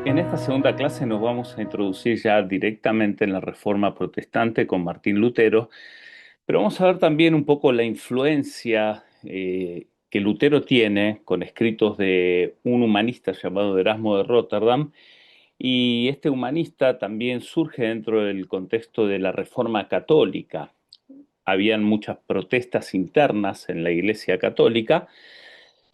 En esta segunda clase nos vamos a introducir ya directamente en la Reforma Protestante con Martín Lutero, pero vamos a ver también un poco la influencia que Lutero tiene con escritos de un humanista llamado Erasmo de Rotterdam, y este humanista también surge dentro del contexto de la Reforma Católica. Habían muchas protestas internas en la Iglesia Católica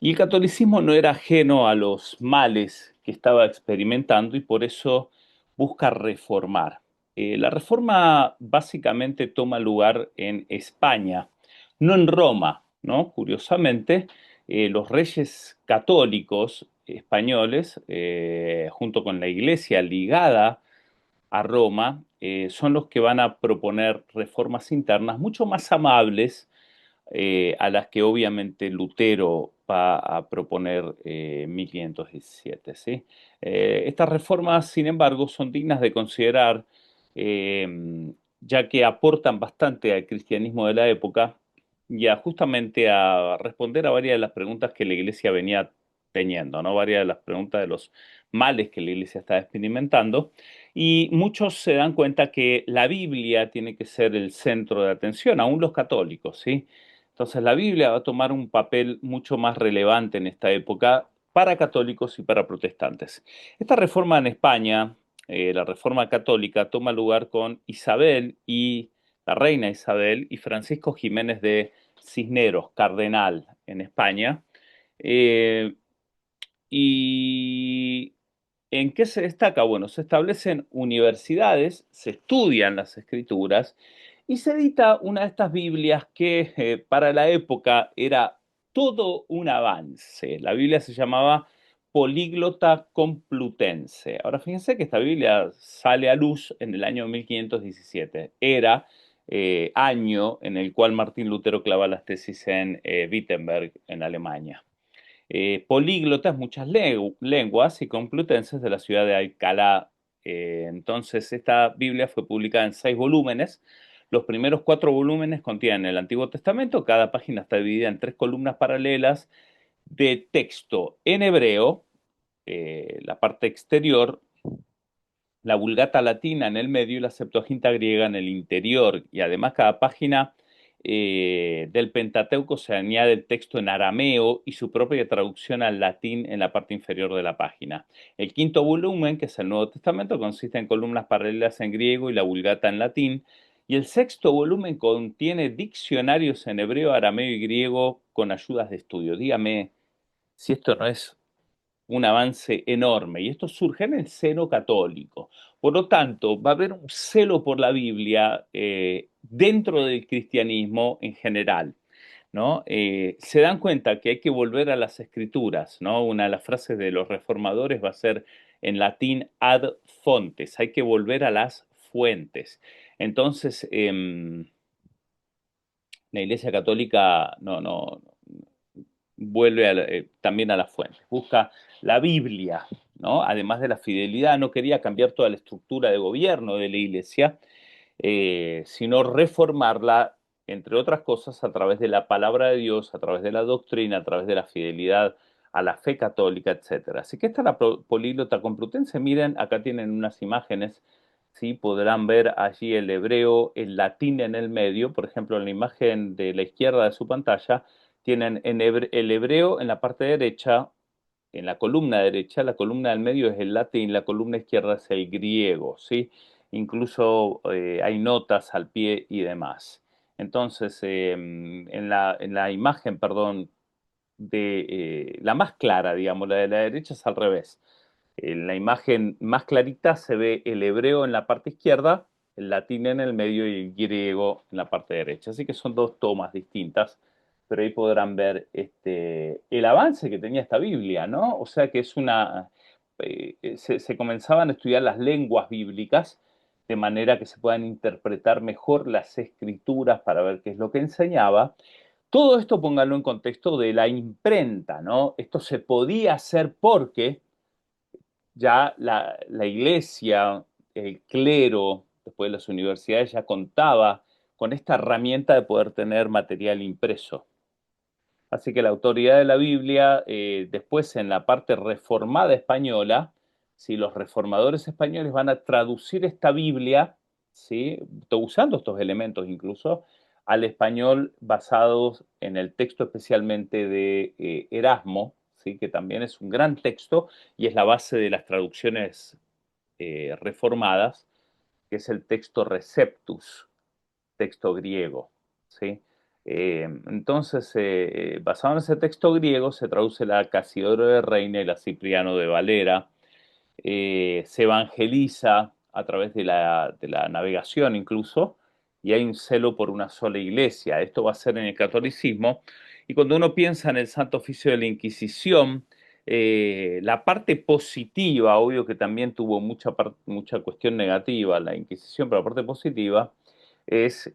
y el catolicismo no era ajeno a los males que estaba experimentando y por eso busca reformar. La reforma básicamente toma lugar en España, no en Roma, ¿no? Curiosamente, los reyes católicos españoles, junto con la iglesia ligada a Roma, son los que van a proponer reformas internas mucho más amables a las que obviamente Lutero va a proponer en 1517. ¿Sí? Estas reformas, sin embargo, son dignas de considerar, ya que aportan bastante al cristianismo de la época y justamente a responder a varias de las preguntas que la Iglesia venía teniendo, ¿no? Varias de las preguntas de los males que la Iglesia estaba experimentando. Y muchos se dan cuenta que la Biblia tiene que ser el centro de atención, aún los católicos, ¿sí? Entonces la Biblia va a tomar un papel mucho más relevante en esta época para católicos y para protestantes. Esta reforma en España, la reforma católica, toma lugar con Isabel y la reina Isabel y Francisco Jiménez de Cisneros, cardenal en España. Eh, ¿Y en qué se destaca? Bueno, se establecen universidades, se estudian las escrituras y se edita una de estas Biblias que para la época era todo un avance. La Biblia se llamaba Políglota Complutense. Ahora fíjense que esta Biblia sale a luz en el año 1517. Era año en el cual Martín Lutero clava las tesis en Wittenberg, en Alemania. Políglotas, muchas lenguas y complutenses de la ciudad de Alcalá. Entonces, esta Biblia fue publicada en 6 volúmenes. Los primeros 4 volúmenes contienen el Antiguo Testamento. Cada página está dividida en 3 columnas paralelas de texto en hebreo, la parte exterior, la Vulgata latina en el medio y la Septuaginta griega en el interior. Y además cada página del Pentateuco se añade el texto en arameo y su propia traducción al latín en la parte inferior de la página. El quinto volumen, que es el Nuevo Testamento, consiste en columnas paralelas en griego y la Vulgata en latín. Y el sexto volumen contiene diccionarios en hebreo, arameo y griego con ayudas de estudio. Dígame si esto no es un avance enorme y esto surge en el seno católico. Por lo tanto, va a haber un celo por la Biblia dentro del cristianismo en general. ¿No? Se dan cuenta que hay que volver a las escrituras, ¿no? Una de las frases de los reformadores va a ser en latín ad fontes, hay que volver a las fuentes. Entonces, la Iglesia Católica no vuelve también a las fuentes, busca la Biblia, ¿no? Además de la fidelidad, no quería cambiar toda la estructura de gobierno de la Iglesia, sino reformarla, entre otras cosas, a través de la palabra de Dios, a través de la doctrina, a través de la fidelidad a la fe católica, etcétera. Así que esta es la políglota complutense. Miren, acá tienen unas imágenes, ¿sí? Podrán ver allí el hebreo, el latín en el medio. Por ejemplo, en la imagen de la izquierda de su pantalla, tienen el hebreo en la parte derecha, en la columna derecha, la columna del medio es el latín, la columna izquierda es el griego, ¿sí? Incluso hay notas al pie y demás. Entonces, en la imagen, perdón, de la más clara, digamos, la de la derecha es al revés. En la imagen más clarita se ve el hebreo en la parte izquierda, el latín en el medio y el griego en la parte derecha. Así que son dos tomas distintas, pero ahí podrán ver el avance que tenía esta Biblia, ¿no? O sea que es se comenzaban a estudiar las lenguas bíblicas de manera que se puedan interpretar mejor las escrituras para ver qué es lo que enseñaba. Todo esto pónganlo en contexto de la imprenta, ¿no? Esto se podía hacer porque ya la iglesia, el clero, después de las universidades, ya contaba con esta herramienta de poder tener material impreso. Así que la autoridad de la Biblia, después en la parte reformada española, si los reformadores españoles van a traducir esta Biblia, ¿sí? Usando estos elementos incluso, al español basados en el texto especialmente de Erasmo, ¿sí? Que también es un gran texto y es la base de las traducciones reformadas, que es el texto Receptus, texto griego, ¿sí? Entonces, basado en ese texto griego, se traduce la Casiodoro de Reina y la Cipriano de Valera, se evangeliza a través de la navegación incluso, y hay un celo por una sola iglesia. Esto va a ser en el catolicismo, y cuando uno piensa en el Santo Oficio de la Inquisición, la parte positiva, obvio que también tuvo mucha cuestión negativa la Inquisición, pero la parte positiva es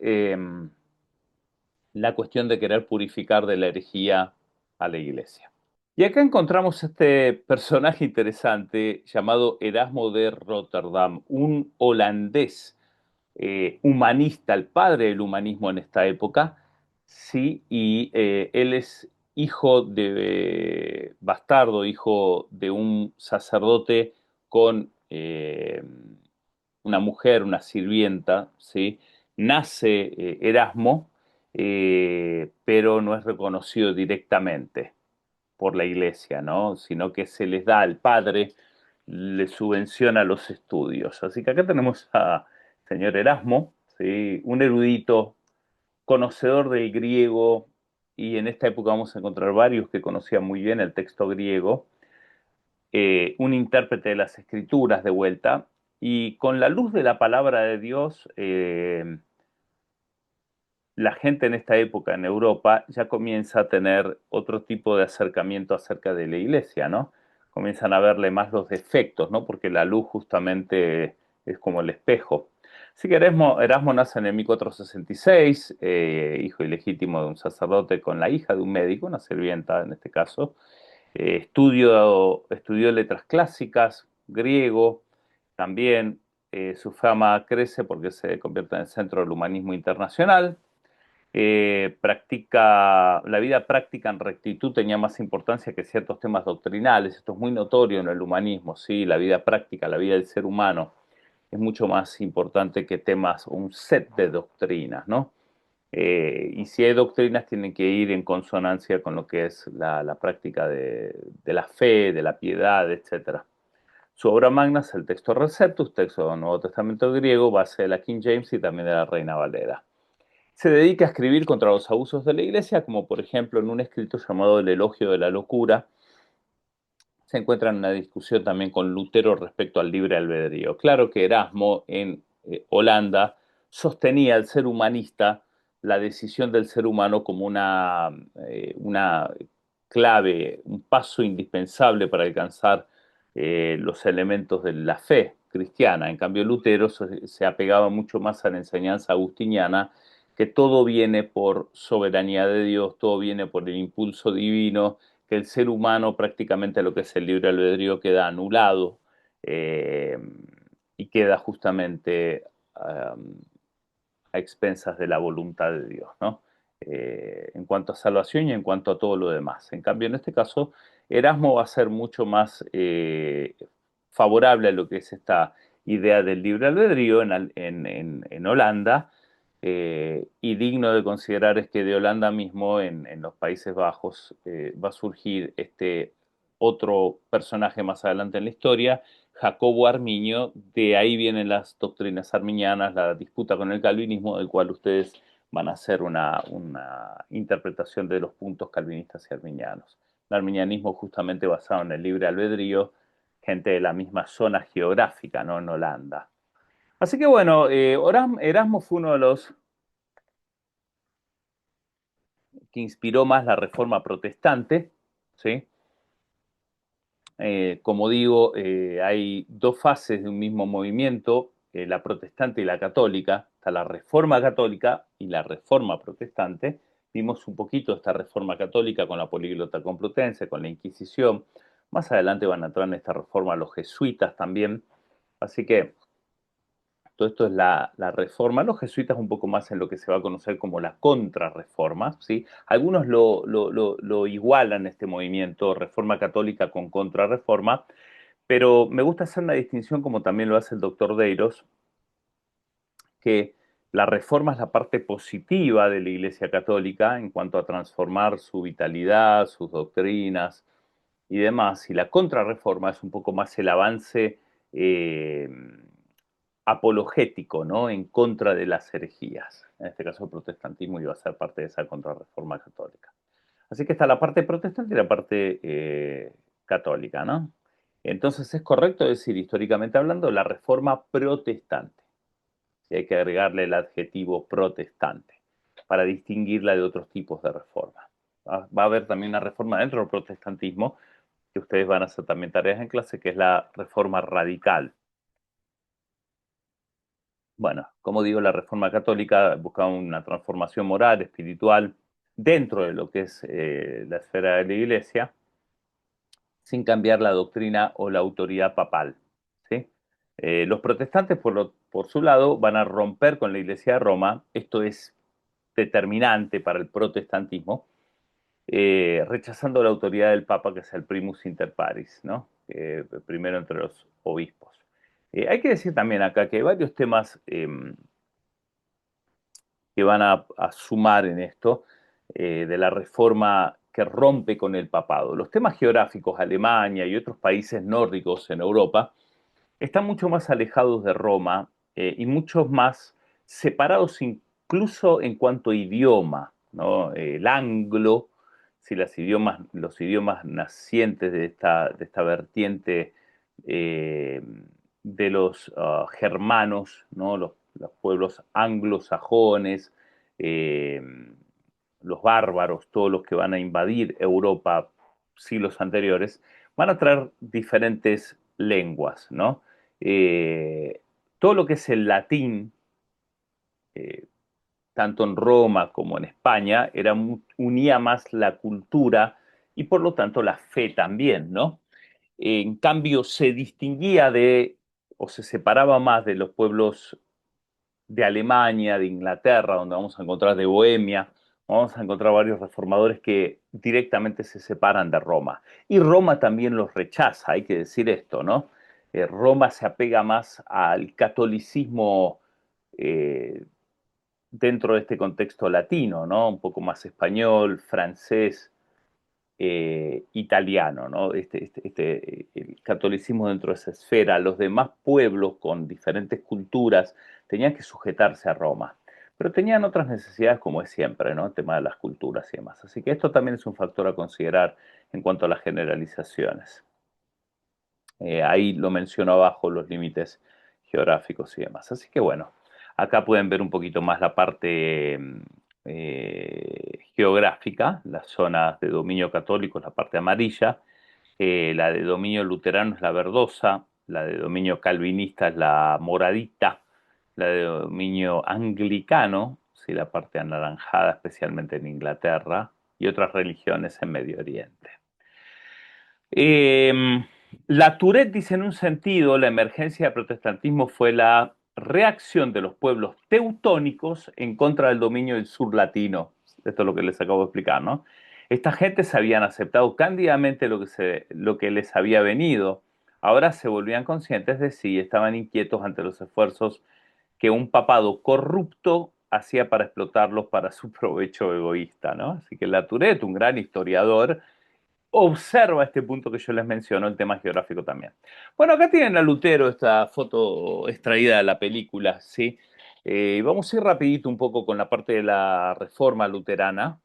la cuestión de querer purificar de la herejía a la iglesia. Y acá encontramos este personaje interesante llamado Erasmo de Rotterdam, un holandés humanista, el padre del humanismo en esta época, sí, y él es hijo de bastardo, hijo de un sacerdote con una mujer, una sirvienta, ¿sí? Nace Erasmo, pero no es reconocido directamente por la iglesia, ¿no? Sino que se les da al padre, le subvenciona los estudios. Así que acá tenemos a señor Erasmo, ¿sí? Un erudito, conocedor del griego, y en esta época vamos a encontrar varios que conocían muy bien el texto griego, un intérprete de las escrituras de vuelta, y con la luz de la palabra de Dios, la gente en esta época en Europa ya comienza a tener otro tipo de acercamiento acerca de la iglesia, ¿no? Comienzan a verle más los defectos, ¿no? Porque la luz justamente es como el espejo. Así que Erasmo nace en el 1466, hijo ilegítimo de un sacerdote con la hija de un médico, una sirvienta en este caso. Estudió letras clásicas, griego, también su fama crece porque se convierte en el centro del humanismo internacional. La vida práctica en rectitud tenía más importancia que ciertos temas doctrinales. Esto es muy notorio en el humanismo, ¿sí? La vida práctica, la vida del ser humano es mucho más importante que temas, un set de doctrinas, ¿no? Y si hay doctrinas, tienen que ir en consonancia con lo que es la práctica de la fe, de la piedad, etcétera. Su obra magna es el texto Receptus, texto del Nuevo Testamento griego, base de la King James y también de la Reina Valera. Se dedica a escribir contra los abusos de la iglesia, como por ejemplo en un escrito llamado El Elogio de la Locura. Se encuentra en una discusión también con Lutero respecto al libre albedrío. Claro que Erasmo en Holanda sostenía al ser humanista, la decisión del ser humano como una clave, un paso indispensable para alcanzar los elementos de la fe cristiana. En cambio, Lutero se apegaba mucho más a la enseñanza agustiniana, que todo viene por soberanía de Dios, todo viene por el impulso divino, que el ser humano prácticamente lo que es el libre albedrío queda anulado eh, y queda justamente a expensas de la voluntad de Dios, ¿no? En cuanto a salvación y en cuanto a todo lo demás. En cambio, en este caso, Erasmo va a ser mucho más favorable a lo que es esta idea del libre albedrío en Holanda, y digno de considerar es que de Holanda mismo, en los Países Bajos, va a surgir este otro personaje más adelante en la historia, Jacobo Arminio. De ahí vienen las doctrinas arminianas, la disputa con el calvinismo, del cual ustedes van a hacer una interpretación de los puntos calvinistas y arminianos. El arminianismo justamente basado en el libre albedrío, gente de la misma zona geográfica, ¿no? En Holanda. Así que bueno, Erasmo fue uno de los que inspiró más la reforma protestante, ¿sí? Como digo, hay dos fases de un mismo movimiento, la protestante y la católica. Está la reforma católica y la reforma protestante. Vimos un poquito esta reforma católica con la políglota complutense, con la Inquisición. Más adelante van a entrar en esta reforma los jesuitas también. Así que Todo esto es la reforma. Los jesuitas un poco más en lo que se va a conocer como la contrarreforma, ¿sí? Algunos lo igualan este movimiento, reforma católica con contrarreforma, pero me gusta hacer una distinción como también lo hace el doctor Deiros, que la reforma es la parte positiva de la Iglesia Católica en cuanto a transformar su vitalidad, sus doctrinas y demás, y la contrarreforma es un poco más el avance eh, apologético, ¿no? En contra de las herejías. En este caso el protestantismo iba a ser parte de esa contrarreforma católica. Así que está la parte protestante y la parte católica, ¿no? Entonces es correcto decir, históricamente hablando, la reforma protestante. Y hay que agregarle el adjetivo protestante para distinguirla de otros tipos de reforma. Va a haber también una reforma dentro del protestantismo, que ustedes van a hacer también tareas en clase, que es la reforma radical. Bueno, como digo, la reforma católica busca una transformación moral, espiritual, dentro de lo que es la esfera de la iglesia, sin cambiar la doctrina o la autoridad papal. ¿Sí? Los protestantes, por su lado, van a romper con la iglesia de Roma. Esto es determinante para el protestantismo, rechazando la autoridad del Papa, que es el primus inter pares, ¿no? Primero entre los obispos. Hay que decir también acá que hay varios temas que van a sumar en esto de la reforma que rompe con el papado. Los temas geográficos, Alemania y otros países nórdicos en Europa, están mucho más alejados de Roma y mucho más separados incluso en cuanto a idioma, ¿no? El anglo, si los idiomas nacientes de esta vertiente eh, de los germanos, ¿no? Los pueblos anglosajones, eh, los bárbaros, todos los que van a invadir Europa siglos anteriores, van a traer diferentes lenguas, ¿no? Todo lo que es el latín, eh, tanto en Roma como en España, unía más la cultura y por lo tanto la fe también, ¿no? En cambio, se distinguía o se separaba más de los pueblos de Alemania, de Inglaterra, donde vamos a encontrar de Bohemia, vamos a encontrar varios reformadores que directamente se separan de Roma. Y Roma también los rechaza, hay que decir esto, ¿no? Roma se apega más al catolicismo eh, dentro de este contexto latino, ¿no? Un poco más español, francés, italiano, ¿no? El catolicismo dentro de esa esfera, los demás pueblos con diferentes culturas tenían que sujetarse a Roma, pero tenían otras necesidades como es siempre, ¿no? El tema de las culturas y demás. Así que esto también es un factor a considerar en cuanto a las generalizaciones. Ahí lo menciono abajo, los límites geográficos y demás. Así que bueno, acá pueden ver un poquito más la parte geográfica, las zonas de dominio católico es la parte amarilla, la de dominio luterano es la verdosa, la de dominio calvinista es la moradita, la de dominio anglicano, sí, la parte anaranjada, especialmente en Inglaterra, y otras religiones en Medio Oriente. La Tourette dice en un sentido, la emergencia del protestantismo fue la reacción de los pueblos teutónicos en contra del dominio del sur latino. Esto es lo que les acabo de explicar, ¿no? Esta gente se habían aceptado cándidamente lo que les había venido. Ahora se volvían conscientes de sí y estaban inquietos ante los esfuerzos que un papado corrupto hacía para explotarlos para su provecho egoísta, ¿no? Así que la Tourette, un gran historiador, observa este punto que yo les menciono, el tema geográfico también. Bueno, acá tienen a Lutero, esta foto extraída de la película, ¿sí? Vamos a ir rapidito un poco con la parte de la reforma luterana.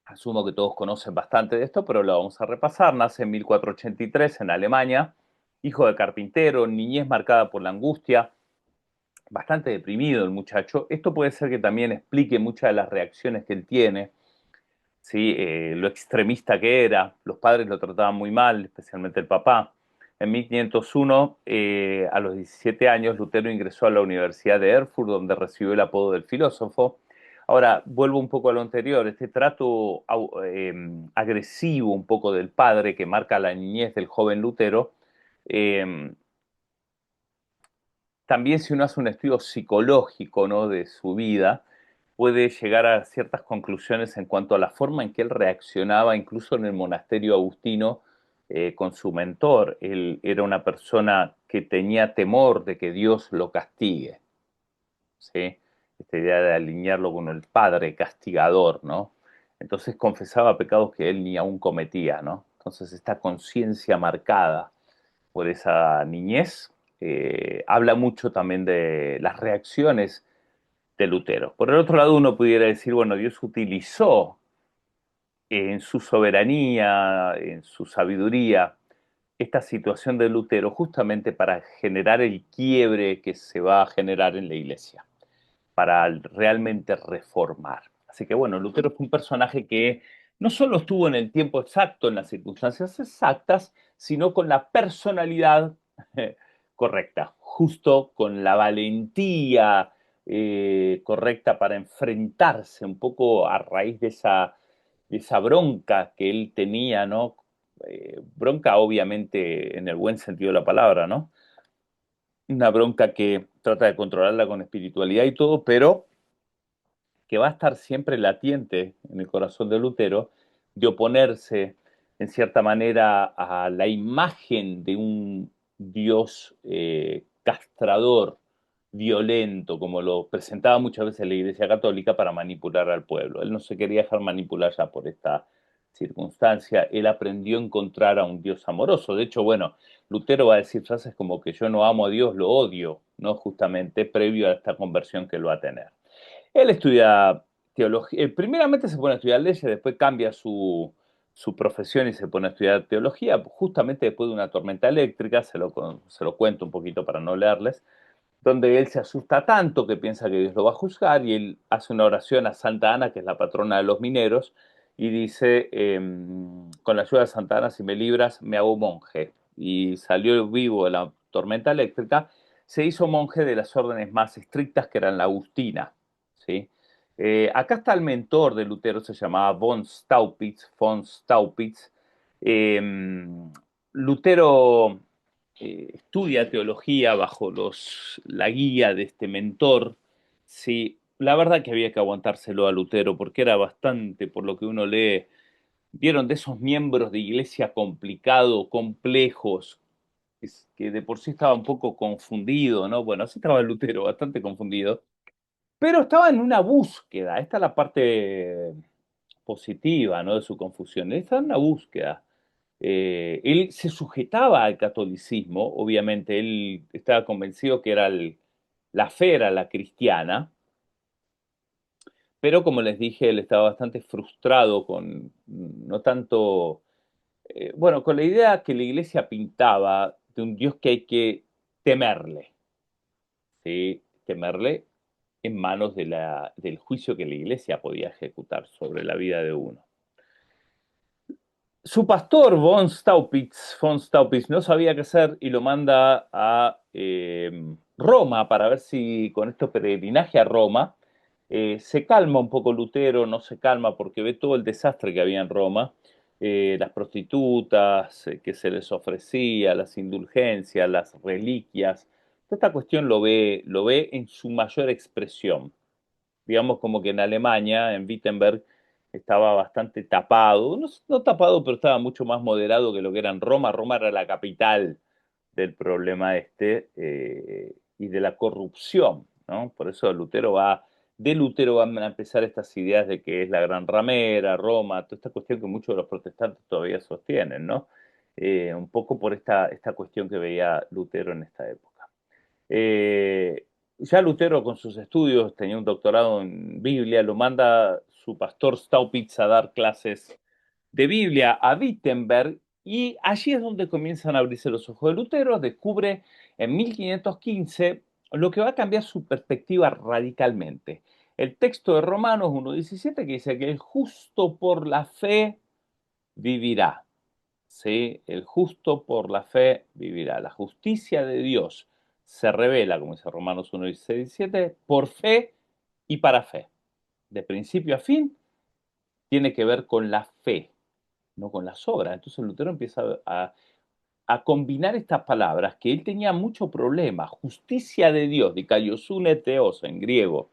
Asumo que todos conocen bastante de esto, pero lo vamos a repasar. Nace en 1483 en Alemania, hijo de carpintero, niñez marcada por la angustia, bastante deprimido el muchacho. Esto puede ser que también explique muchas de las reacciones que él tiene, ¿sí? Lo extremista que era, los padres lo trataban muy mal, especialmente el papá. En 1501, a los 17 años, Lutero ingresó a la Universidad de Erfurt, donde recibió el apodo del filósofo. Ahora, vuelvo un poco a lo anterior, este trato agresivo un poco del padre que marca la niñez del joven Lutero, eh, también si uno hace un estudio psicológico, ¿no?, de su vida, puede llegar a ciertas conclusiones en cuanto a la forma en que él reaccionaba, incluso en el monasterio agustino, con su mentor. Él era una persona que tenía temor de que Dios lo castigue, ¿sí? Esta idea de alinearlo con el padre castigador, ¿no? Entonces confesaba pecados que él ni aún cometía, ¿no? Entonces esta conciencia marcada por esa niñez habla mucho también de las reacciones de Lutero. Por el otro lado, uno pudiera decir, bueno, Dios utilizó en su soberanía, en su sabiduría, esta situación de Lutero justamente para generar el quiebre que se va a generar en la iglesia, para realmente reformar. Así que bueno, Lutero fue un personaje que no solo estuvo en el tiempo exacto, en las circunstancias exactas, sino con la personalidad correcta, justo con la valentía correcta para enfrentarse un poco a raíz de esa bronca que él tenía, ¿no? Bronca obviamente en el buen sentido de la palabra, ¿no? Una bronca que trata de controlarla con espiritualidad y todo, pero que va a estar siempre latiente en el corazón de Lutero, de oponerse en cierta manera a la imagen de un Dios castrador, violento, como lo presentaba muchas veces la Iglesia Católica para manipular al pueblo. Él no se quería dejar manipular ya por esta circunstancia. Él aprendió a encontrar a un Dios amoroso. De hecho, bueno, Lutero va a decir frases como que yo no amo a Dios, lo odio, ¿no? Justamente previo a esta conversión que él va a tener. Él estudia teología, primeramente se pone a estudiar leyes, después cambia su profesión y se pone a estudiar teología, justamente después de una tormenta eléctrica, se lo cuento un poquito para no leerles, donde él se asusta tanto que piensa que Dios lo va a juzgar y él hace una oración a Santa Ana, que es la patrona de los mineros, y dice, con la ayuda de Santa Ana, si me libras, me hago monje. Y salió vivo de la tormenta eléctrica, se hizo monje de las órdenes más estrictas, que eran la agustina, ¿sí? Acá está el mentor de Lutero, se llamaba von Staupitz. Eh, Lutero estudia teología bajo la guía de este mentor. Sí, la verdad que había que aguantárselo a Lutero porque era bastante, por lo que uno lee, vieron de esos miembros de iglesia complicado, complejos, que de por sí estaba un poco confundido, ¿no? Bueno, así estaba Lutero, bastante confundido, pero estaba en una búsqueda. Esta es la parte positiva, ¿no?, de su confusión. Él estaba en una búsqueda. Él se sujetaba al catolicismo, obviamente, él estaba convencido que era la fe era la cristiana, pero como les dije, él estaba bastante frustrado con, no tanto, bueno, con la idea que la iglesia pintaba de un Dios que hay que temerle, ¿sí? Temerle en manos del juicio que la iglesia podía ejecutar sobre la vida de uno. Su pastor, von Staupitz, no sabía qué hacer y lo manda a Roma para ver si con este peregrinaje a Roma se calma un poco Lutero, no se calma porque ve todo el desastre que había en Roma, las prostitutas que se les ofrecía, las indulgencias, las reliquias. Toda esta cuestión lo ve en su mayor expresión, digamos como que en Alemania, en Wittenberg, estaba bastante tapado, no, no tapado, pero estaba mucho más moderado que lo que era en Roma. Roma era la capital del problema y de la corrupción, ¿no? Por eso de Lutero van a empezar estas ideas de que es la gran ramera, Roma, toda esta cuestión que muchos de los protestantes todavía sostienen, ¿no? Un poco por esta cuestión que veía Lutero en esta época. Ya Lutero con sus estudios, tenía un doctorado en Biblia, lo manda su pastor Staupitz a dar clases de Biblia a Wittenberg y allí es donde comienzan a abrirse los ojos de Lutero, descubre en 1515 lo que va a cambiar su perspectiva radicalmente. El texto de Romanos 1:17 que dice que el justo por la fe vivirá. ¿Sí? El justo por la fe vivirá. La justicia de Dios se revela, como dice Romanos 1:17, por fe y para fe. De principio a fin, tiene que ver con la fe, no con las obras. Entonces Lutero empieza a a combinar estas palabras que él tenía mucho problema. Justicia de Dios, dikaiosune theos en griego.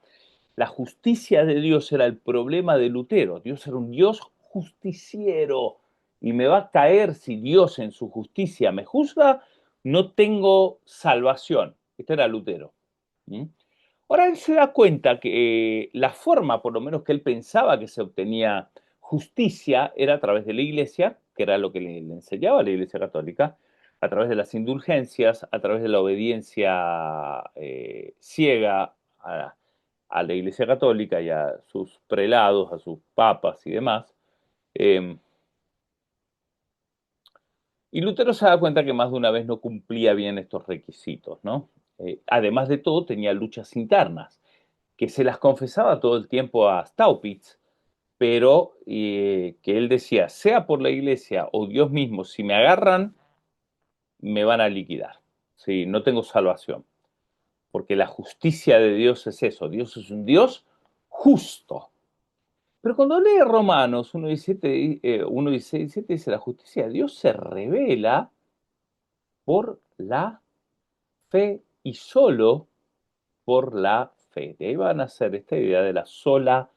La justicia de Dios era el problema de Lutero. Dios era un Dios justiciero y me va a caer si Dios en su justicia me juzga, no tengo salvación. Este era Lutero. ¿Mm? Ahora él se da cuenta que la forma, por lo menos que él pensaba que se obtenía justicia, era a través de la iglesia, que era lo que le enseñaba la iglesia católica, a través de las indulgencias, a través de la obediencia ciega a la iglesia católica y a sus prelados, a sus papas y demás. Eh, y Lutero se da cuenta que más de una vez no cumplía bien estos requisitos, ¿no? Además de todo, tenía luchas internas que se las confesaba todo el tiempo a Staupitz, pero que él decía, sea por la iglesia o Dios mismo, si me agarran, me van a liquidar. Sí, no tengo salvación, porque la justicia de Dios es eso, Dios es un Dios justo. Pero cuando lee Romanos 1:17, 1:16, 17, dice, la justicia de Dios se revela por la fe y solo por la fe. De ahí va a nacer esta idea de la sola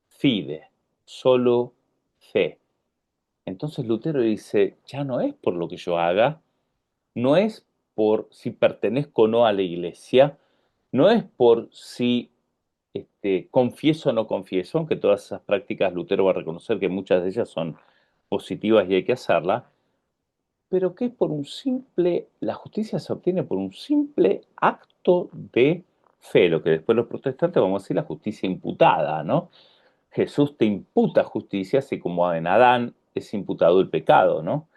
fide, solo fe. Entonces Lutero dice, ya no es por lo que yo haga, no es por si pertenezco o no a la iglesia, no es por si confieso o no confieso, aunque todas esas prácticas Lutero va a reconocer que muchas de ellas son positivas y hay que hacerlas, pero que es por un simple, la justicia se obtiene por un simple acto de fe, lo que después los protestantes vamos a decir la justicia imputada, ¿no? Jesús te imputa justicia, así como en Adán es imputado el pecado, ¿no?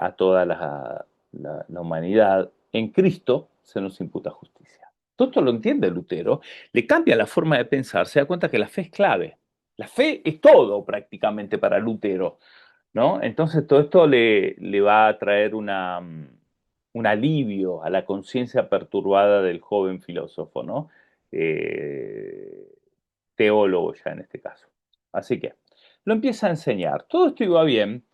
A toda la humanidad. En Cristo se nos imputa justicia. Todo esto lo entiende Lutero, le cambia la forma de pensar, se da cuenta que la fe es clave. La fe es todo prácticamente para Lutero, ¿no? Entonces todo esto le va a traer un alivio a la conciencia perturbada del joven filósofo, ¿no? Eh, teólogo ya en este caso. Así que lo empieza a enseñar. Todo esto iba bien,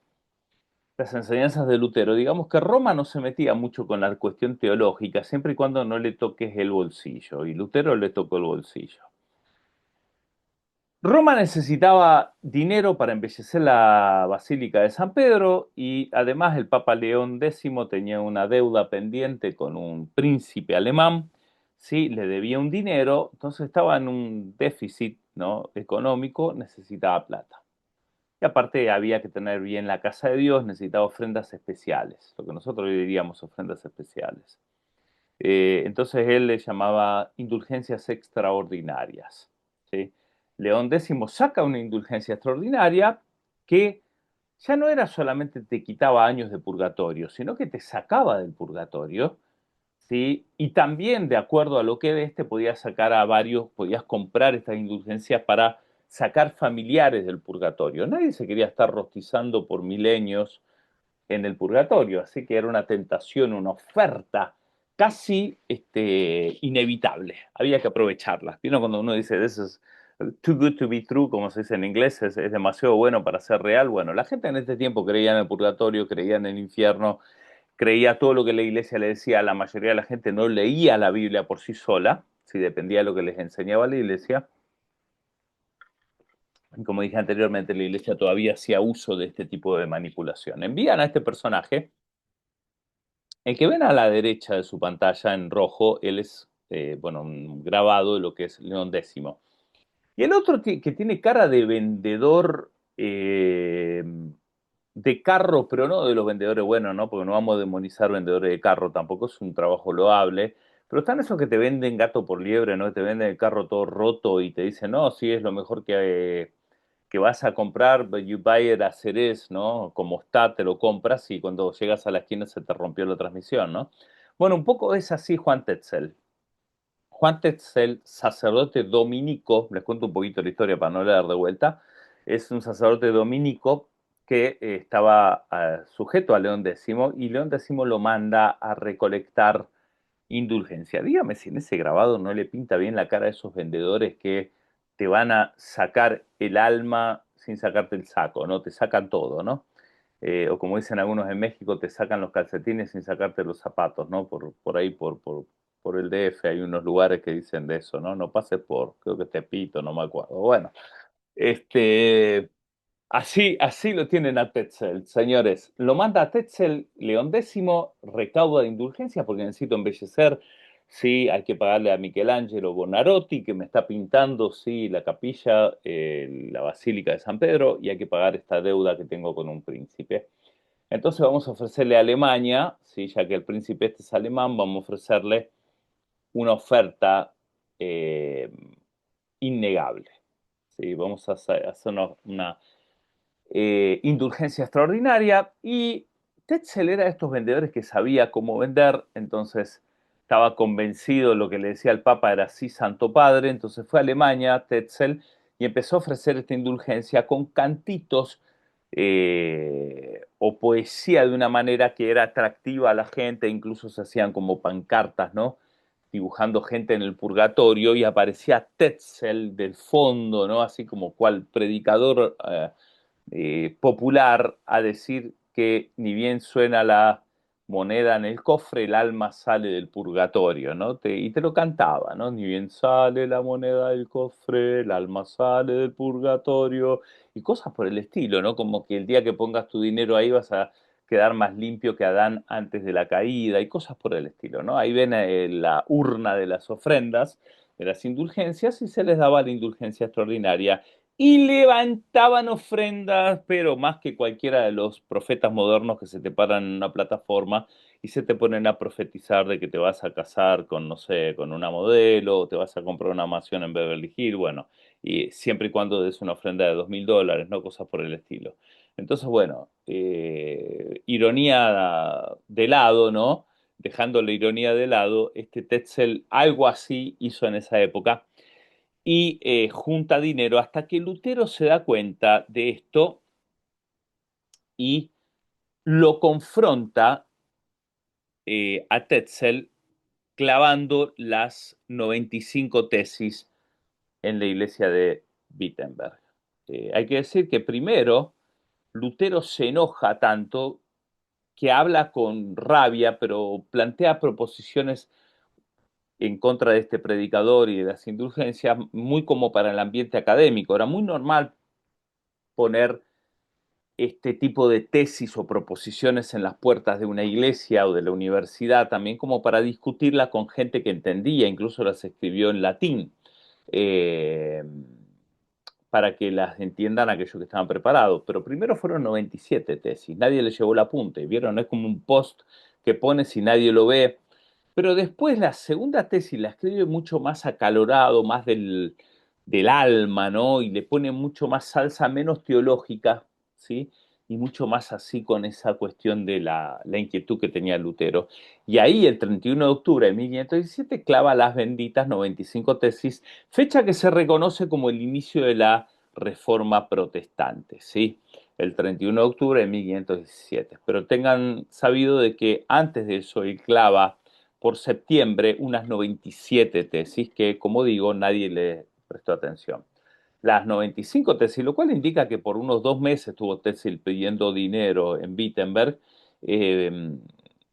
las enseñanzas de Lutero. Digamos que Roma no se metía mucho con la cuestión teológica, siempre y cuando no le toques el bolsillo, y Lutero le tocó el bolsillo. Roma necesitaba dinero para embellecer la Basílica de San Pedro y además el Papa León X tenía una deuda pendiente con un príncipe alemán, ¿sí? Le debía un dinero, entonces estaba en un déficit, ¿no? económico, necesitaba plata. Y aparte había que tener bien la casa de Dios, necesitaba ofrendas especiales, lo que nosotros diríamos ofrendas especiales. Entonces él le llamaba indulgencias extraordinarias. ¿Sí? León X saca una indulgencia extraordinaria que ya no era solamente te quitaba años de purgatorio, sino que te sacaba del purgatorio, ¿sí? Y también, de acuerdo a lo que ves, te podías sacar a varios, podías comprar estas indulgencias para sacar familiares del purgatorio. Nadie se quería estar rostizando por milenios en el purgatorio, así que era una tentación, una oferta casi inevitable. Había que aprovecharla. ¿Vieron cuando uno dice, this is too good to be true, como se dice en inglés, es demasiado bueno para ser real? Bueno, la gente en este tiempo creía en el purgatorio, creía en el infierno, creía todo lo que la iglesia le decía. La mayoría de la gente no leía la Biblia por sí sola, si dependía de lo que les enseñaba la iglesia. Y como dije anteriormente, la iglesia todavía hacía uso de este tipo de manipulación. Envían a este personaje. El que ven a la derecha de su pantalla en rojo, él es, bueno, un grabado de lo que es León X. Y el otro que tiene cara de vendedor de carro, pero no de los vendedores buenos, ¿no? Porque no vamos a demonizar vendedores de carro, tampoco es un trabajo loable. Pero están esos que te venden gato por liebre, ¿no? Que te venden el carro todo roto y te dicen, no, sí, es lo mejor que vas a comprar, but you buy it as it is, ¿no? Como está, te lo compras y cuando llegas a la esquina se te rompió la transmisión, ¿no? Bueno, un poco es así Juan Tetzel. Juan Tetzel, sacerdote dominico, les cuento un poquito la historia para no leer de vuelta, es un sacerdote dominico que estaba sujeto a León X y León X lo manda a recolectar indulgencia. Dígame si en ese grabado no le pinta bien la cara a esos vendedores que te van a sacar el alma sin sacarte el saco, ¿no? Te sacan todo, ¿no? o como dicen algunos en México, te sacan los calcetines sin sacarte los zapatos, ¿no? Por ahí, por el DF hay unos lugares que dicen de eso, ¿no? No pases por, creo que Tepito, no me acuerdo. Bueno, este, así lo tienen a Tetzel, señores. Lo manda a Tetzel, León X recauda de indulgencia porque necesito embellecer. Sí, hay que pagarle a Michelangelo Bonarotti, que me está pintando, sí, la capilla, la Basílica de San Pedro, y hay que pagar esta deuda que tengo con un príncipe. Entonces vamos a ofrecerle a Alemania, sí, ya que el príncipe este es alemán, vamos a ofrecerle una oferta eh, innegable. Sí, vamos a hacer una indulgencia extraordinaria y Tetzel era de estos vendedores que sabía cómo vender, entonces estaba convencido, lo que le decía el Papa era sí, Santo Padre, entonces fue a Alemania, Tetzel, y empezó a ofrecer esta indulgencia con cantitos o poesía de una manera que era atractiva a la gente, incluso se hacían como pancartas, ¿no? Dibujando gente en el purgatorio y aparecía Tetzel del fondo, ¿no? Así como cual predicador popular a decir que ni bien suena la moneda en el cofre, el alma sale del purgatorio, ¿no? Y te lo cantaba, ¿no? Ni bien sale la moneda del cofre, el alma sale del purgatorio, y cosas por el estilo, ¿no? Como que el día que pongas tu dinero ahí vas a quedar más limpio que Adán antes de la caída, y cosas por el estilo, ¿no? Ahí ven la urna de las ofrendas, de las indulgencias, y se les daba la indulgencia extraordinaria y levantaban ofrendas, pero más que cualquiera de los profetas modernos que se te paran en una plataforma y se te ponen a profetizar de que te vas a casar con, no sé, con una modelo, o te vas a comprar una mansión en Beverly Hills, bueno, y siempre y cuando des una ofrenda de $2000, ¿no? Cosas por el estilo. Entonces, bueno, ironía de lado, ¿no? Dejando la ironía de lado, este Tetzel algo así hizo en esa época y junta dinero hasta que Lutero se da cuenta de esto y lo confronta a Tetzel clavando las 95 tesis en la iglesia de Wittenberg. Hay que decir que primero Lutero se enoja tanto que habla con rabia, pero plantea proposiciones en contra de este predicador y de las indulgencias, muy como para el ambiente académico. Era muy normal poner este tipo de tesis o proposiciones en las puertas de una iglesia o de la universidad, también como para discutirla con gente que entendía, incluso las escribió en latín, eh, para que las entiendan aquellos que estaban preparados. Pero primero fueron 97 tesis, nadie le llevó el apunte, ¿vieron? No es como un post que pones y nadie lo ve. Pero después la segunda tesis la escribe mucho más acalorado, más del alma, ¿no? Y le pone mucho más salsa, menos teológica, ¿sí? Y mucho más así con esa cuestión de la inquietud que tenía Lutero. Y ahí, el 31 de octubre de 1517, clava las benditas 95 tesis, fecha que se reconoce como el inicio de la Reforma Protestante, ¿sí? El 31 de octubre de 1517. Pero tengan sabido de que antes de eso él clava por septiembre unas 97 tesis que, como digo, nadie le prestó atención. Las 95 tesis, lo cual indica que por unos 2 meses tuvo Tetzel pidiendo dinero en Wittenberg, eh,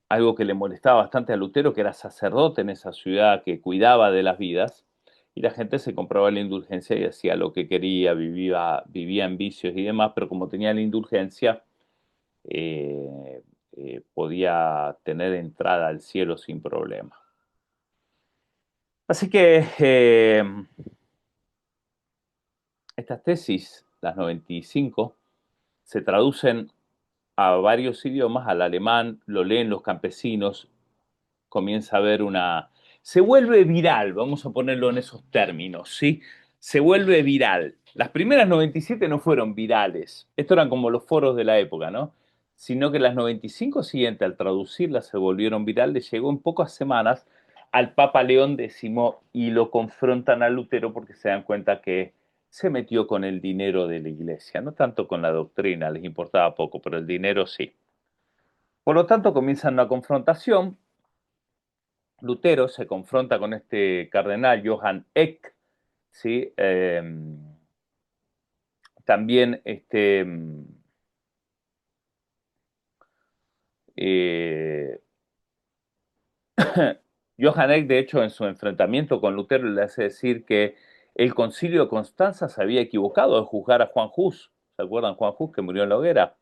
algo que le molestaba bastante a Lutero, que era sacerdote en esa ciudad que cuidaba de las vidas, y la gente se compraba la indulgencia y hacía lo que quería, vivía en vicios y demás, pero como tenía la indulgencia, eh, podía tener entrada al cielo sin problema. Así que estas tesis, las 95, se traducen a varios idiomas, al alemán, lo leen los campesinos, comienza a haber una... Se vuelve viral, vamos a ponerlo en esos términos, ¿sí? Se vuelve viral. Las primeras 97 no fueron virales, esto eran como los foros de la época, ¿no? Sino que las 95 siguientes, al traducirlas, se volvieron virales, llegó en pocas semanas al Papa León X y lo confrontan a Lutero porque se dan cuenta que se metió con el dinero de la iglesia, no tanto con la doctrina, les importaba poco, pero el dinero sí. Por lo tanto, comienzan una confrontación. Lutero se confronta con este cardenal, Johann Eck, ¿sí? También Eh, Johann Eck, de hecho, en su enfrentamiento con Lutero, le hace decir que el concilio de Constanza se había equivocado al juzgar a Juan Hus. ¿Se acuerdan Juan Hus que murió en la hoguera?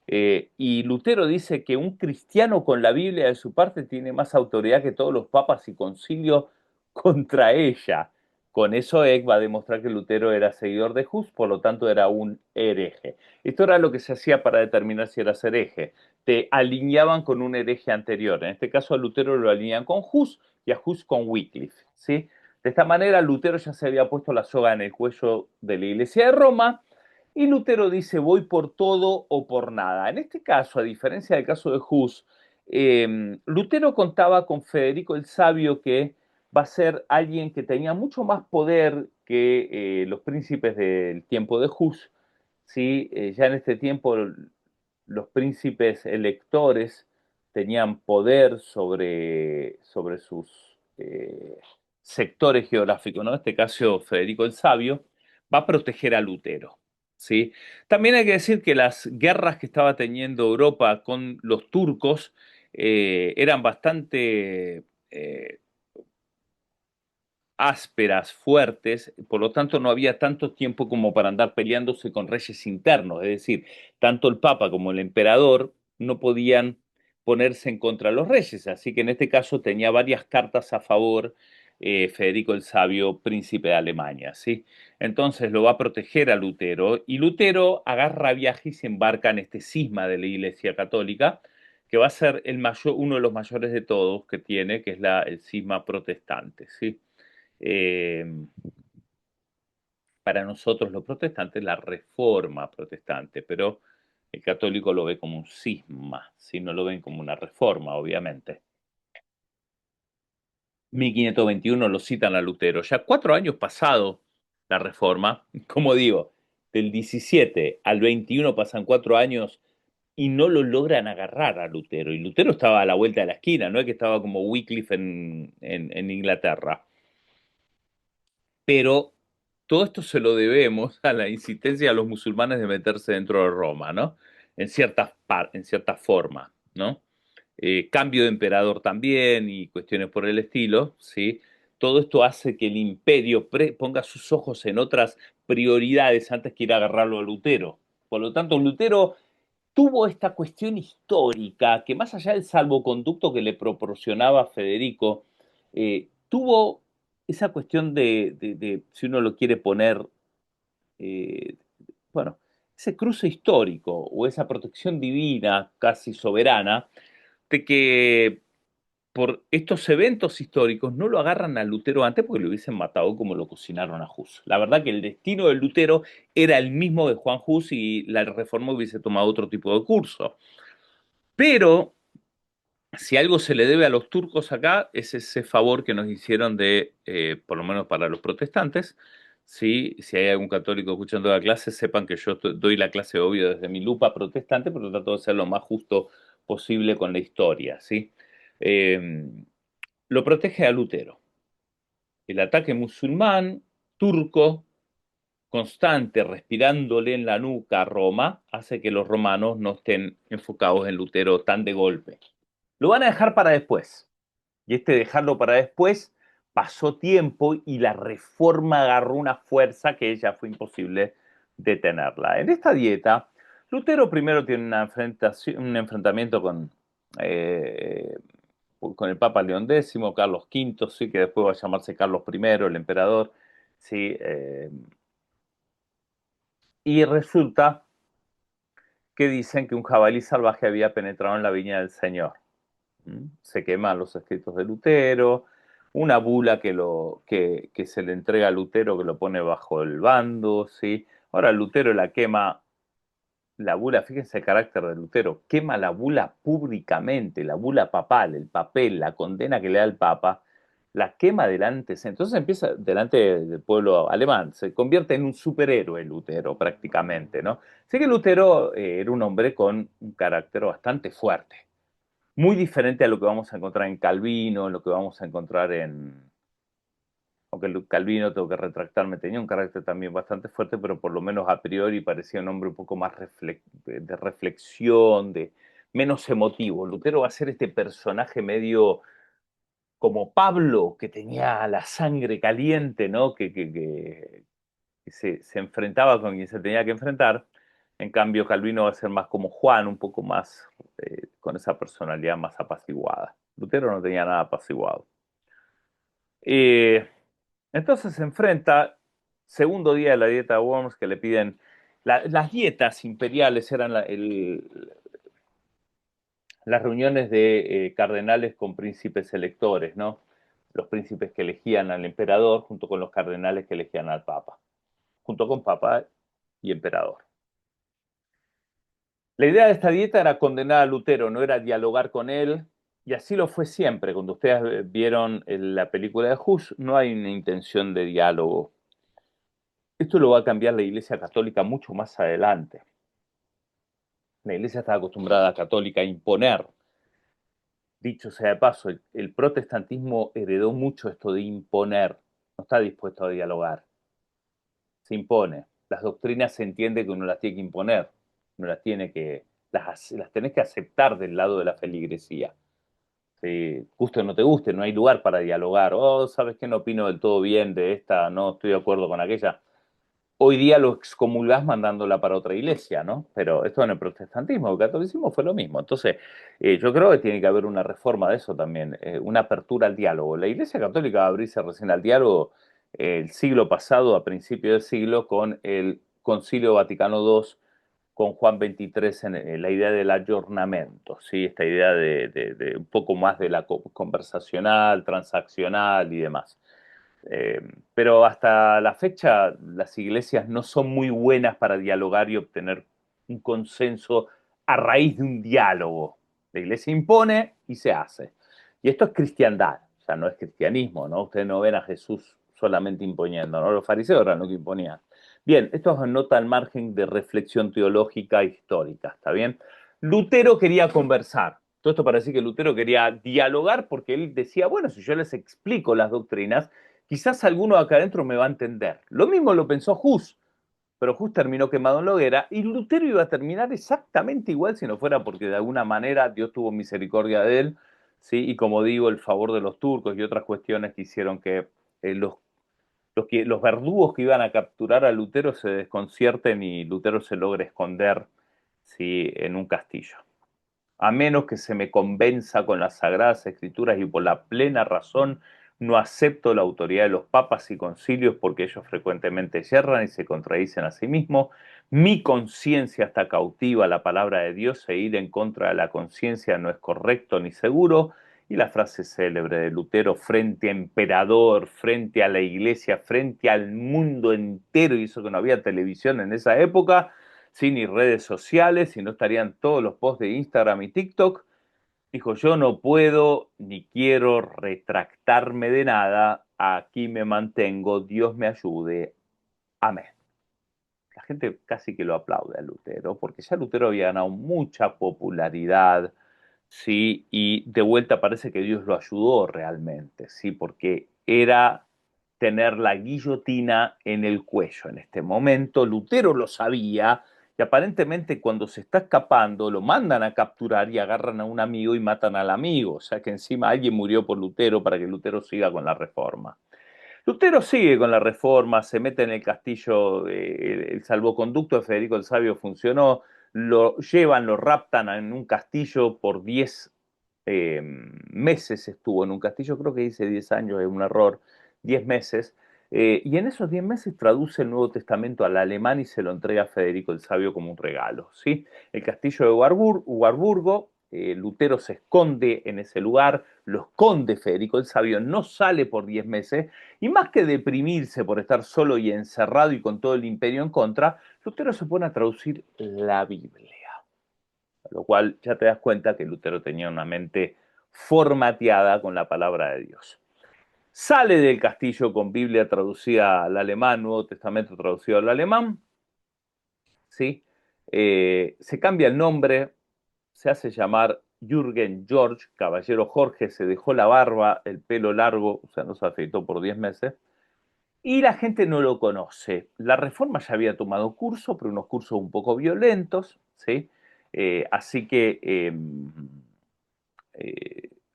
Y Lutero dice que un cristiano con la Biblia de su parte tiene más autoridad que todos los papas y concilios contra ella. Con eso Eck va a demostrar que Lutero era seguidor de Hus, por lo tanto era un hereje. Esto era lo que se hacía para determinar si eras hereje. Te alineaban con un hereje anterior. En este caso a Lutero lo alinean con Hus y a Hus con Wycliffe, ¿sí? De esta manera Lutero ya se había puesto la soga en el cuello de la Iglesia de Roma y Lutero dice, voy por todo o por nada. En este caso, a diferencia del caso de Hus, Lutero contaba con Federico el Sabio, que va a ser alguien que tenía mucho más poder que los príncipes del tiempo de Hus. ¿Sí? Ya en este tiempo los príncipes electores tenían poder sobre sus sectores geográficos, ¿no? En este caso, Federico el Sabio va a proteger a Lutero. ¿Sí? También hay que decir que las guerras que estaba teniendo Europa con los turcos eran bastante ásperas, fuertes, por lo tanto no había tanto tiempo como para andar peleándose con reyes internos, es decir, tanto el Papa como el emperador no podían ponerse en contra de los reyes, así que en este caso tenía varias cartas a favor Federico el Sabio, príncipe de Alemania, ¿sí? Entonces lo va a proteger a Lutero y Lutero agarra viaje y se embarca en este cisma de la Iglesia Católica, que va a ser uno de los mayores de todos que tiene, que es el cisma protestante, ¿sí? Eh, para nosotros los protestantes la reforma protestante, pero el católico lo ve como un cisma, si no lo ven como una reforma, obviamente. 1521 lo citan a Lutero, ya 4 años pasado la reforma, como digo, del 17 al 21 pasan 4 años y no lo logran agarrar a Lutero, y Lutero estaba a la vuelta de la esquina, no es que estaba como Wycliffe en Inglaterra. Pero todo esto se lo debemos a la insistencia de los musulmanes de meterse dentro de Roma, ¿no? En cierta forma, ¿no? Cambio de emperador también y cuestiones por el estilo, ¿sí? Todo esto hace que el imperio ponga sus ojos en otras prioridades antes que ir a agarrarlo a Lutero. Por lo tanto, Lutero tuvo esta cuestión histórica que más allá del salvoconducto que le proporcionaba Federico, tuvo esa cuestión si uno lo quiere poner, eh, bueno, ese cruce histórico o esa protección divina casi soberana, de que por estos eventos históricos no lo agarran a Lutero antes porque lo hubiesen matado como lo cocinaron a Hus. La verdad que el destino de Lutero era el mismo de Juan Hus y la reforma hubiese tomado otro tipo de curso. Pero si algo se le debe a los turcos acá es ese favor que nos hicieron por lo menos para los protestantes. ¿Sí? Si hay algún católico escuchando la clase, sepan que yo doy la clase obvio desde mi lupa protestante, pero trato de ser lo más justo posible con la historia. ¿Sí? Eh, lo protege a Lutero. El ataque musulmán, turco, constante, respirándole en la nuca a Roma, hace que los romanos no estén enfocados en Lutero tan de golpe. Lo van a dejar para después. Y este dejarlo para después pasó tiempo y la reforma agarró una fuerza que ya fue imposible detenerla. En esta dieta, Lutero primero tiene un enfrentamiento eh, con el Papa León X, Carlos V, sí, que después va a llamarse Carlos I, el emperador, sí, y resulta que dicen que un jabalí salvaje había penetrado en la viña del Señor. Se queman los escritos de Lutero, una bula que se le entrega a Lutero que lo pone bajo el bando, ¿sí? Ahora Lutero la quema, la bula, fíjense el carácter de Lutero, quema la bula públicamente, la bula papal, el papel, la condena que le da el Papa, la quema delante, entonces empieza delante del pueblo alemán, se convierte en un superhéroe Lutero prácticamente, ¿no? Así que Lutero era un hombre con un carácter bastante fuerte, muy diferente a lo que vamos a encontrar en Calvino, lo que vamos a encontrar aunque Calvino, tengo que retractarme, tenía un carácter también bastante fuerte, pero por lo menos a priori parecía un hombre un poco más de reflexión, menos emotivo. Lutero va a ser este personaje medio como Pablo, que tenía la sangre caliente, ¿no? Que se enfrentaba con quien se tenía que enfrentar. En cambio, Calvino va a ser más como Juan, un poco más con esa personalidad más apaciguada. Lutero no tenía nada apaciguado. Eh, entonces se enfrenta, segundo día de la dieta de Worms, que le piden. Las dietas imperiales eran las reuniones de cardenales con príncipes electores, ¿no? Los príncipes que elegían al emperador junto con los cardenales que elegían al papa, junto con papa y emperador. La idea de esta dieta era condenar a Lutero, no era dialogar con él, y así lo fue siempre. Cuando ustedes vieron la película de Hus, no hay una intención de diálogo. Esto lo va a cambiar la Iglesia Católica mucho más adelante. La Iglesia está acostumbrada católica a imponer. Dicho sea de paso, el protestantismo heredó mucho esto de imponer, no está dispuesto a dialogar, se impone. Las doctrinas se entiende que uno las tiene que imponer, uno las tenés que aceptar del lado de la feligresía. Si guste o no te guste, no hay lugar para dialogar. Oh, ¿sabes qué? No opino del todo bien de esta, no estoy de acuerdo con aquella. Hoy día lo excomulgás mandándola para otra iglesia, ¿no? Pero esto en el protestantismo, el catolicismo fue lo mismo. Entonces, yo creo que tiene que haber una reforma de eso también, una apertura al diálogo. La Iglesia Católica va a abrirse recién al diálogo el siglo pasado, a principios del siglo, con el Concilio Vaticano II, con Juan XXIII, en la idea del ayornamiento, ¿sí? Esta idea de un poco más de la conversacional, transaccional y demás. Eh, pero hasta la fecha las iglesias no son muy buenas para dialogar y obtener un consenso a raíz de un diálogo. La iglesia impone y se hace. Y esto es cristiandad, o sea, no es cristianismo, ¿no? Ustedes no ven a Jesús solamente imponiendo, ¿no? Los fariseos eran los que imponían. Bien, esto es nota al margen de reflexión teológica e histórica, ¿está bien? Lutero quería conversar. Todo esto para decir que Lutero quería dialogar porque él decía, bueno, si yo les explico las doctrinas, quizás alguno acá adentro me va a entender. Lo mismo lo pensó Hus, pero Hus terminó quemado en la hoguera y Lutero iba a terminar exactamente igual si no fuera porque de alguna manera Dios tuvo misericordia de él, ¿sí? Y como digo, el favor de los turcos y otras cuestiones que hicieron que los verdugos que iban a capturar a Lutero se desconcierten y Lutero se logre esconder, ¿sí? En un castillo. A menos que se me convenza con las sagradas escrituras y por la plena razón, no acepto la autoridad de los papas y concilios porque ellos frecuentemente yerran y se contradicen a sí mismos. Mi conciencia está cautiva a la palabra de Dios e ir en contra de la conciencia no es correcto ni seguro. Y la frase célebre de Lutero, frente a emperador, frente a la iglesia, frente al mundo entero, y eso que no había televisión en esa época, sí, ni redes sociales, y no estarían todos los posts de Instagram y TikTok. Dijo, yo no puedo ni quiero retractarme de nada, aquí me mantengo, Dios me ayude, amén. La gente casi que lo aplaude a Lutero, porque ya Lutero había ganado mucha popularidad, ¿sí? Y de vuelta parece que Dios lo ayudó realmente, ¿sí? Porque era tener la guillotina en el cuello en este momento. Lutero lo sabía y aparentemente cuando se está escapando lo mandan a capturar y agarran a un amigo y matan al amigo. O sea que encima alguien murió por Lutero para que Lutero siga con la reforma. Lutero sigue con la reforma, se mete en el castillo, el salvoconducto de Federico el Sabio funcionó, lo llevan, lo raptan en un castillo por 10 meses estuvo en un castillo, creo que dice 10 años, es un error, 10 meses, y en esos 10 meses traduce el Nuevo Testamento al alemán y se lo entrega a Federico el Sabio como un regalo, ¿sí? El castillo de Warburgo, Lutero se esconde en ese lugar, lo esconde Federico el Sabio, no sale por 10 meses, y más que deprimirse por estar solo y encerrado y con todo el imperio en contra, Lutero se pone a traducir la Biblia. Lo cual ya te das cuenta que Lutero tenía una mente formateada con la palabra de Dios. Sale del castillo con Biblia traducida al alemán, Nuevo Testamento traducido al alemán, ¿sí? Se cambia el nombre, se hace llamar Jürgen George, caballero Jorge, se dejó la barba, el pelo largo, o sea, no se afeitó por 10 meses, y la gente no lo conoce. La reforma ya había tomado curso, pero unos cursos un poco violentos, ¿sí? Así que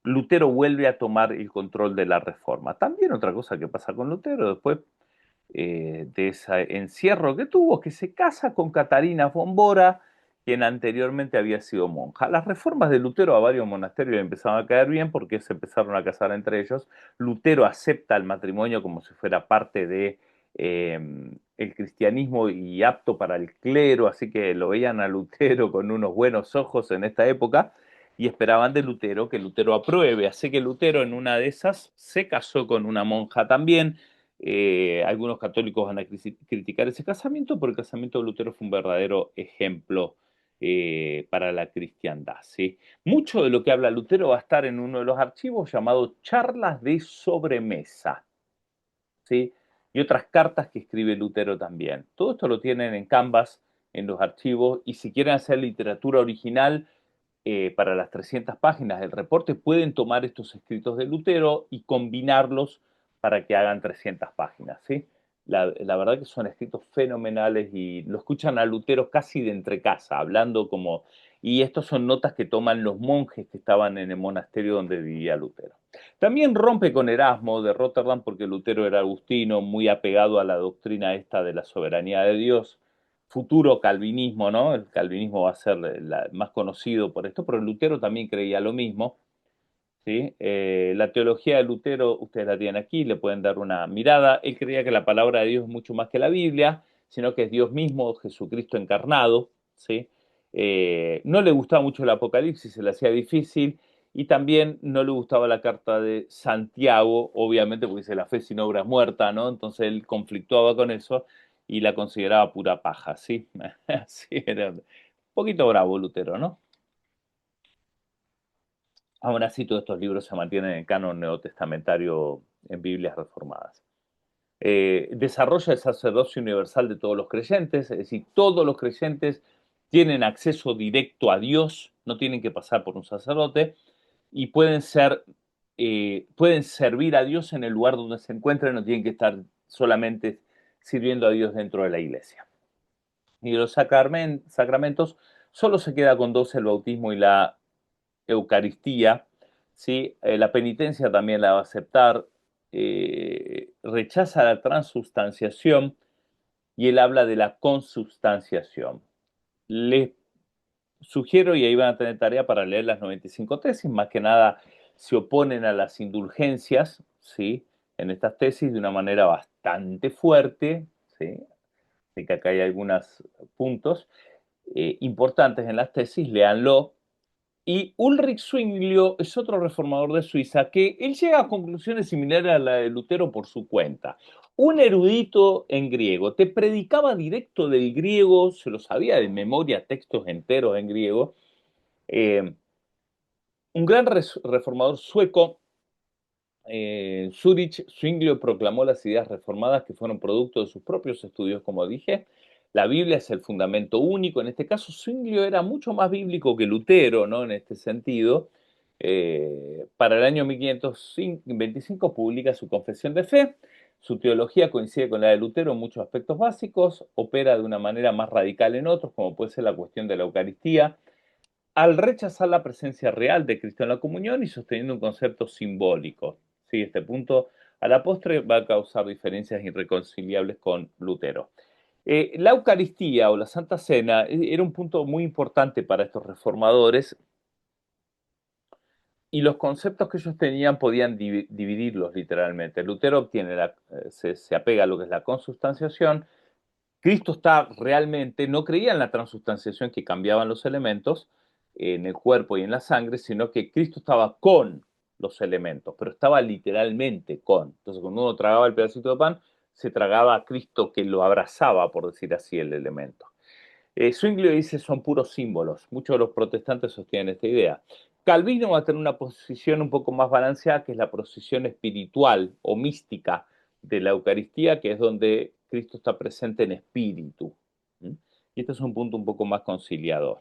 Lutero vuelve a tomar el control de la reforma. También otra cosa que pasa con Lutero después de ese encierro que tuvo, que se casa con Catarina von Bora, quien anteriormente había sido monja. Las reformas de Lutero a varios monasterios le empezaron a caer bien porque se empezaron a casar entre ellos. Lutero acepta el matrimonio como si fuera parte de el cristianismo y apto para el clero, así que lo veían a Lutero con unos buenos ojos en esta época y esperaban de Lutero que Lutero apruebe. Así que Lutero en una de esas se casó con una monja también. Algunos católicos van a criticar ese casamiento, pero el casamiento de Lutero fue un verdadero ejemplo para la cristiandad. ¿Sí? Mucho de lo que habla Lutero va a estar en uno de los archivos llamados Charlas de Sobremesa. ¿Sí? Y otras cartas que escribe Lutero también. Todo esto lo tienen en Canvas, en los archivos, y si quieren hacer literatura original, para las 300 páginas del reporte, pueden tomar estos escritos de Lutero y combinarlos para que hagan 300 páginas. ¿Sí? La verdad que son escritos fenomenales y lo escuchan a Lutero casi de entre casa, hablando como... Y estos son notas que toman los monjes que estaban en el monasterio donde vivía Lutero. También rompe con Erasmo de Rotterdam porque Lutero era agustino, muy apegado a la doctrina esta de la soberanía de Dios, futuro calvinismo, ¿no? El calvinismo va a ser más conocido por esto, pero Lutero también creía lo mismo, ¿sí? La teología de Lutero, ustedes la tienen aquí, le pueden dar una mirada. Él creía que la palabra de Dios es mucho más que la Biblia, sino que es Dios mismo, Jesucristo encarnado, ¿sí? No le gustaba mucho el Apocalipsis, se le hacía difícil, y también no le gustaba la carta de Santiago, obviamente porque dice la fe sin obra es muerta, ¿no? Entonces él conflictuaba con eso y la consideraba pura paja, ¿sí? Así era un poquito bravo Lutero, ¿no? Aún así, todos estos libros se mantienen en el canon neotestamentario en Biblias reformadas. Desarrolla el sacerdocio universal de todos los creyentes, es decir, todos los creyentes tienen acceso directo a Dios, no tienen que pasar por un sacerdote y pueden servir a Dios en el lugar donde se encuentren, no tienen que estar solamente sirviendo a Dios dentro de la iglesia. Y los sacramentos solo se queda con dos, el bautismo y la Eucaristía, ¿sí? La penitencia también la va a aceptar, rechaza la transubstanciación y él habla de la consubstanciación. Les sugiero, y ahí van a tener tarea para leer las 95 tesis, más que nada se oponen a las indulgencias, ¿sí? En estas tesis de una manera bastante fuerte, ¿sí? Así que acá hay algunos puntos importantes en las tesis, léanlo. Y Ulrich Zwinglio es otro reformador de Suiza que él llega a conclusiones similares a la de Lutero por su cuenta. Un erudito en griego, te predicaba directo del griego, se lo sabía de memoria, textos enteros en griego. Eh, un gran reformador sueco, Zurich Zwinglio proclamó las ideas reformadas que fueron producto de sus propios estudios, como dije. La Biblia es el fundamento único. En este caso, Zwinglio era mucho más bíblico que Lutero, ¿no? En este sentido. Para el año 1525 publica su Confesión de Fe. Su teología coincide con la de Lutero en muchos aspectos básicos, opera de una manera más radical en otros, como puede ser la cuestión de la Eucaristía, al rechazar la presencia real de Cristo en la comunión y sosteniendo un concepto simbólico. Sí, este punto a la postre va a causar diferencias irreconciliables con Lutero. La Eucaristía o la Santa Cena era un punto muy importante para estos reformadores y los conceptos que ellos tenían podían dividirlos literalmente. Lutero se apega a lo que es la consubstanciación. Cristo está realmente, no creía en la transubstanciación que cambiaban los elementos en el cuerpo y en la sangre, sino que Cristo estaba con los elementos, pero estaba literalmente con. Entonces, cuando uno tragaba el pedacito de pan, se tragaba a Cristo que lo abrazaba, por decir así, el elemento. Zwinglio dice son puros símbolos. Muchos de los protestantes sostienen esta idea. Calvino va a tener una posición un poco más balanceada, que es la posición espiritual o mística de la Eucaristía, que es donde Cristo está presente en espíritu. Y este es un punto un poco más conciliador.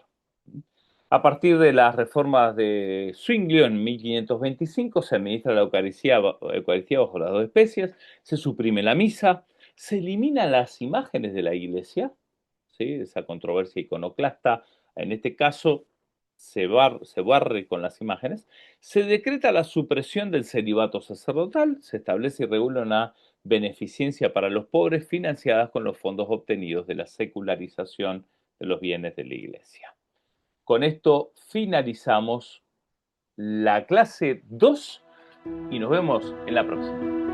A partir de las reformas de Zwinglio en 1525 se administra la Eucaristía bajo las dos especies, se suprime la misa, se eliminan las imágenes de la iglesia, ¿sí? Esa controversia iconoclasta en este caso se barre con las imágenes, se decreta la supresión del celibato sacerdotal, se establece y regula una beneficencia para los pobres financiadas con los fondos obtenidos de la secularización de los bienes de la Iglesia. Con esto finalizamos la clase 2 y nos vemos en la próxima.